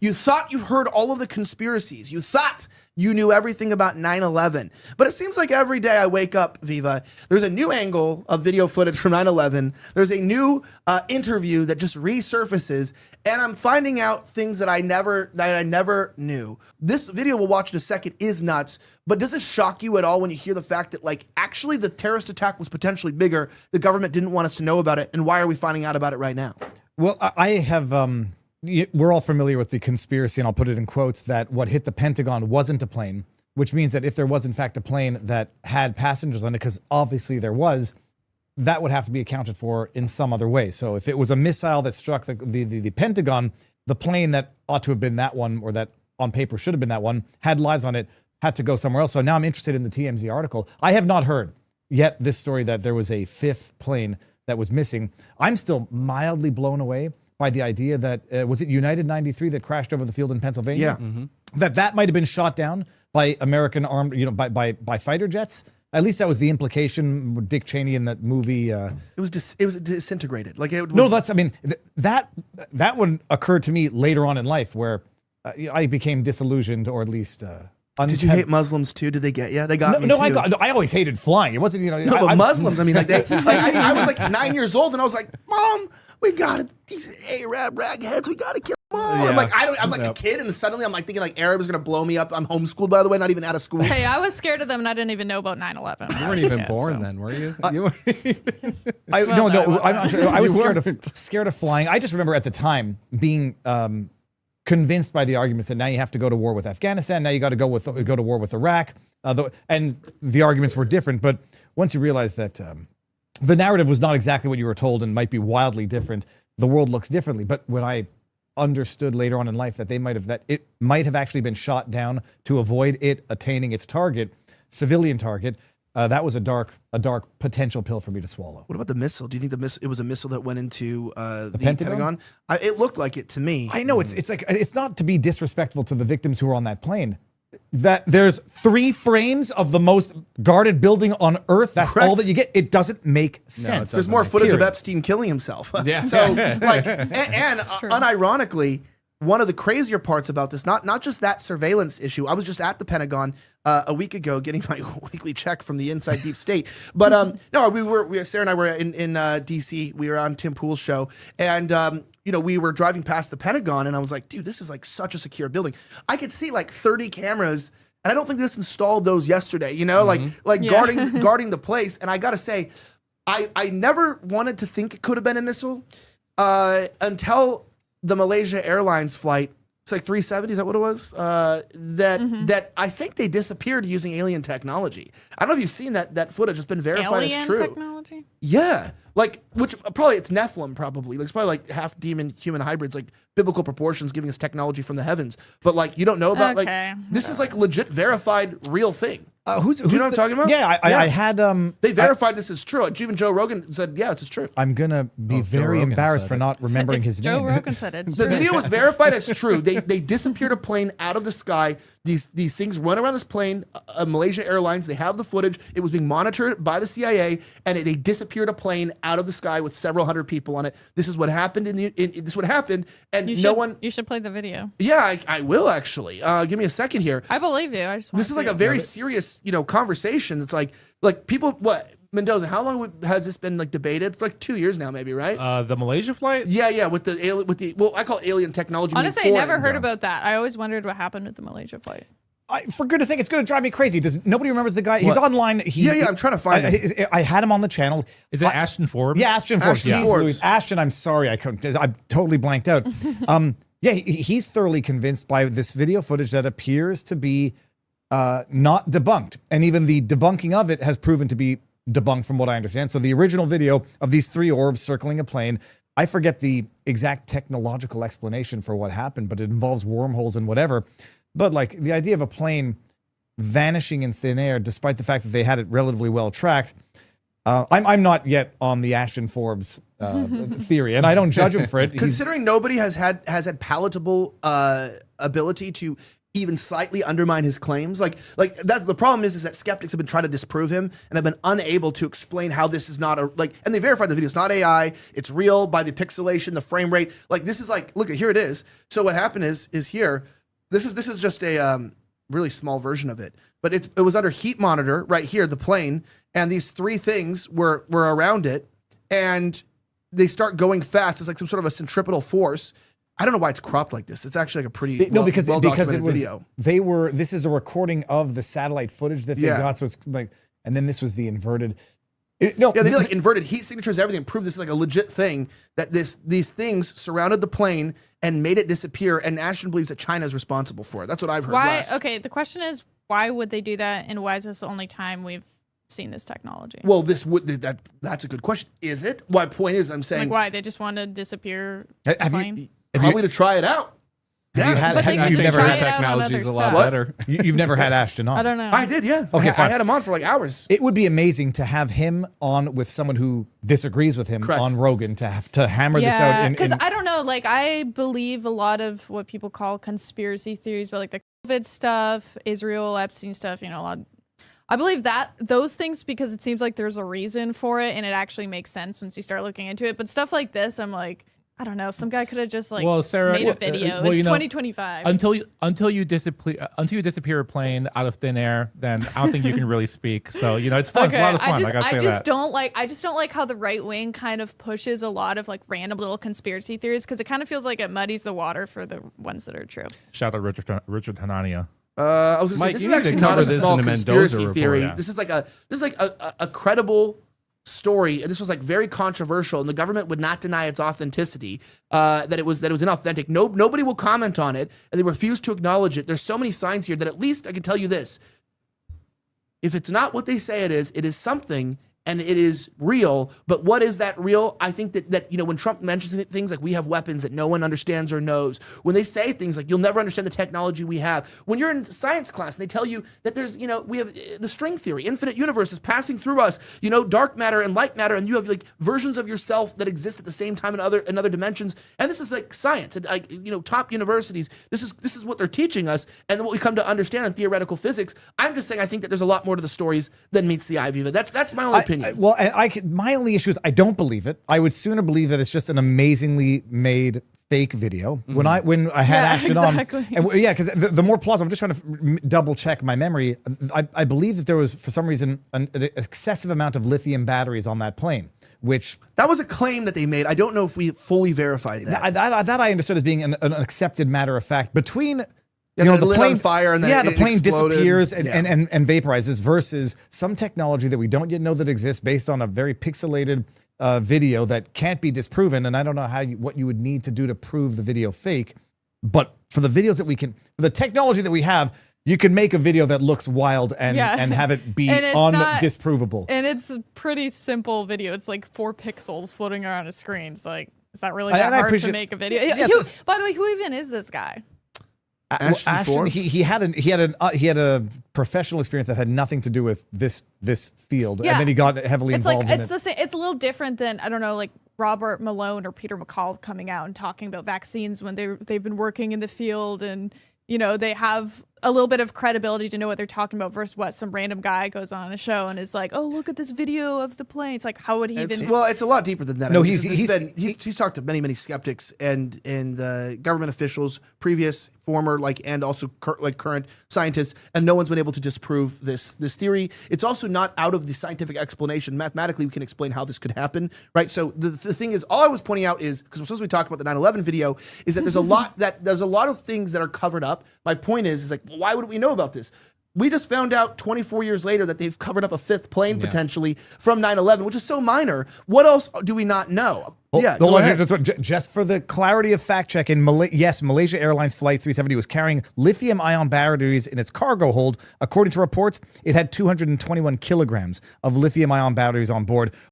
You thought you heard all of the conspiracies. You thought you knew everything about 9/11. But it seems like every day I wake up, Viva, there's a new angle of video footage from 9/11. There's a new interview that just resurfaces, and I'm finding out things that I never knew. This video we'll watch in a second is nuts, but does it shock you at all when you hear the fact that, like, actually the terrorist attack was potentially bigger, the government didn't want us to know about it, and why are we finding out about it right now? Well, I have... we're all familiar with the conspiracy, and I'll put it in quotes, that what hit the Pentagon wasn't a plane, which means that if there was in fact a plane that had passengers on it, because obviously there was, that would have to be accounted for in some other way. So if it was a missile that struck the Pentagon, the plane that ought to have been that one, or that on paper should have been that one, had lives on it, had to go somewhere else. So now I'm interested in the TMZ article. I have not heard yet this story that there was a fifth plane that was missing. I'm still mildly blown away by the idea that, was it United 93 that crashed over the field in Pennsylvania? Yeah. That might have been shot down by American armed, by fighter jets. At least that was the implication with Dick Cheney in that movie. It was disintegrated. Like, it was, no, that's, I mean, that one occurred to me later on in life, where I became disillusioned, or at least... Did you hate Muslims too? Did they get you? They got me too. I always hated flying. It wasn't, No, but Muslims, I mean, like, I was like 9 years old, and I was like, Mom, we got it. These Arab ragheads, we got to kill them all. Yeah. I'm like a kid, and suddenly I'm like thinking like Arab is going to blow me up. I'm homeschooled, by the way, not even out of school. Hey, I was scared of them, and I didn't even know about 9/11. You weren't even born then, were you? You weren't I'm not sure. I was scared of flying. I just remember at the time being convinced by the arguments that now you have to go to war with Afghanistan, now you got to go to war with Iraq, and the arguments were different. But once you realize that the narrative was not exactly what you were told and might be wildly different, the world looks differently. But when I understood later on in life that it might have actually been shot down to avoid it attaining its target, civilian target, that was a dark potential pill for me to swallow. What about the missile? Do you think it was a missile that went into the Pentagon? It looked like it to me. I know it's like, it's not to be disrespectful to the victims who were on that plane. That there's 3 frames of the most guarded building on Earth. That's Correct. all that you get. It doesn't make sense. There's more footage of Epstein killing himself. Yeah. So like, and unironically, one of the crazier parts about this, not just that surveillance issue. I was just at the Pentagon a week ago getting my weekly check from the inside deep state. But no, Sarah and I were in DC. We were on Tim Pool's show, and we were driving past the Pentagon, and I was like, dude, this is like such a secure building. I could see like 30 cameras, and I don't think this installed those yesterday. Guarding the place. And I gotta say, I never wanted to think it could have been a missile until the Malaysia Airlines flight. It's like 370, is that what it was? That I think they disappeared using alien technology. I don't know if you've seen that footage. It's been verified as true. Alien technology? Yeah. Like, which probably it's Nephilim, probably. Like, it's probably like half demon human hybrids, like biblical proportions giving us technology from the heavens. But like, you don't know about this is like legit verified real thing. Do you know what I'm talking about? Yeah, I had... they verified this is true. Even Joe Rogan said, yeah, it's true. I'm going to be very embarrassed for not remembering his name. Joe Rogan said it's The true. video was verified as true. They disappeared a plane out of the sky. These things run around this plane, Malaysia Airlines. They have the footage. It was being monitored by the CIA, and they disappeared a plane out of the sky with several hundred people on it. This is what happened. This is what happened, and You should play the video. Yeah, I will actually. Give me a second here. I believe you. This is like a very serious, conversation. It's like people. What, Mendoza? How long has this been like debated? For like 2 years now, maybe, right? The Malaysia flight? Yeah. With the I call it alien technology. Honestly, I never heard about that. I always wondered what happened with the Malaysia flight. For goodness sake, it's going to drive me crazy. Nobody remembers the guy? He's online. I'm trying to find him. I had him on the channel. Is it Ashton Forbes? Yeah, Ashton Forbes. Ashton Forbes. Ashton, I'm sorry. I totally blanked out. He's thoroughly convinced by this video footage that appears to be not debunked. And even the debunking of it has proven to be debunked from what I understand. So the original video of these 3 orbs circling a plane, I forget the exact technological explanation for what happened, but it involves wormholes and whatever. But like the idea of a plane vanishing in thin air, despite the fact that they had it relatively well tracked, I'm not yet on the Ashton Forbes theory, and I don't judge him for it. Considering nobody has had palatable ability to even slightly undermine his claims. Like that. The problem is that skeptics have been trying to disprove him and have been unable to explain how this is not and they verified the video. It's not AI. It's real by the pixelation, the frame rate. Like this is like, look, here it is. So what happened is here, this is just a really small version of it, but it was under heat monitor right here, the plane, and these three things were around it, and they start going fast. It's like some sort of a centripetal force. I don't know why it's cropped like this. It's actually like a pretty because it was video. This is a recording of the satellite footage that they got. So it's like, and then this was the inverted. They did like inverted heat signatures, everything. Proved this is like a legit thing, that these things surrounded the plane and made it disappear. And Ashton believes that China is responsible for it. That's what I've heard. Why? Okay, the question is, why would they do that, and why is this the only time we've seen this technology? Well, that's a good question. Is it? My point is, I'm saying, like, why they just want to disappear? Probably to try it out. You've never had technology is a lot What? better. You've never had Ashton on. I don't know. I did, yeah. Okay, I fine. had him on for like hours. It would be amazing to have him on with someone who disagrees with him Correct. on Rogan to have to hammer this out. Because I don't know, like I believe a lot of what people call conspiracy theories, but like the COVID stuff, Israel, Epstein stuff, you know, a lot. I believe that those things because it seems like there's a reason for it, and it actually makes sense once you start looking into it. But stuff like this, I'm like, I don't know. Some guy could have just like Sarah, made a video. It's 2025. Until you disappear a plane out of thin air, then I don't think you can really speak. So it's fun. It's a lot of fun. I just don't like how the right wing kind of pushes a lot of like random little conspiracy theories because it kind of feels like it muddies the water for the ones that are true. Shout out Richard Hanania. I was going to say, this is actually not a small conspiracy theory. Yeah. This is like a credible story, and this was like very controversial, and the government would not deny its authenticity, that it was inauthentic. Nobody will comment on it, and they refuse to acknowledge it. There's so many signs here that at least I can tell you this: if it's not what they say it is something, and it is real. But what is that real? I think that when Trump mentions things like we have weapons that no one understands or knows, when they say things like you'll never understand the technology we have, when you're in science class and they tell you that there's we have the string theory, infinite universes passing through us, dark matter and light matter, and you have like versions of yourself that exist at the same time in other dimensions, and this is like science and like top universities. This is what they're teaching us, and what we come to understand in theoretical physics. I'm just saying I think that there's a lot more to the stories than meets the eye, Viva. That's my only opinion. My only issue is I don't believe it. I would sooner believe that it's just an amazingly made fake video. Mm-hmm. When I had Ashton on, because the more plausible. I'm just trying to double check my memory. I believe that there was for some reason an excessive amount of lithium batteries on that plane. That was a claim that they made. I don't know if we fully verified that. That I understood as being an accepted matter of fact between. The plane on fire and then the plane exploded. disappears and vaporizes versus some technology that we don't yet know that exists based on a very pixelated video that can't be disproven. And I don't know what you would need to do to prove the video fake. But for the videos that for the technology that we have, you can make a video that looks wild and have it be disprovable. And it's a pretty simple video. It's like 4 pixels floating around a screen. It's like, is that really that hard to make a video? By the way, who even is this guy? Ashton, he had a professional experience that had nothing to do with this field, and then he got heavily involved in it. It's a little different than like Robert Malone or Peter McCall coming out and talking about vaccines when they've been working in the field, and they have a little bit of credibility to know what they're talking about versus what some random guy goes on a show and is like, oh, look at this video of the plane. It's like, how would he even? Well, it's a lot deeper than that. No, he's talked to many skeptics and government officials, previous, former, and also current scientists, and no one's been able to disprove this theory. It's also not out of the scientific explanation. Mathematically, we can explain how this could happen, right? So the thing is, all I was pointing out is, because we're supposed to be talking about the 9/11 video, is that there's a lot of things that are covered up. My point is like, why wouldn't we know about this? We just found out 24 years later that they've covered up a 5th plane potentially from 9/11, which is so minor. What else do we not know? Go ahead. Just for the clarity of fact check, Malaysia Airlines Flight 370 was carrying lithium-ion batteries in its cargo hold. According to reports, it had 221 kilograms of lithium-ion batteries on board.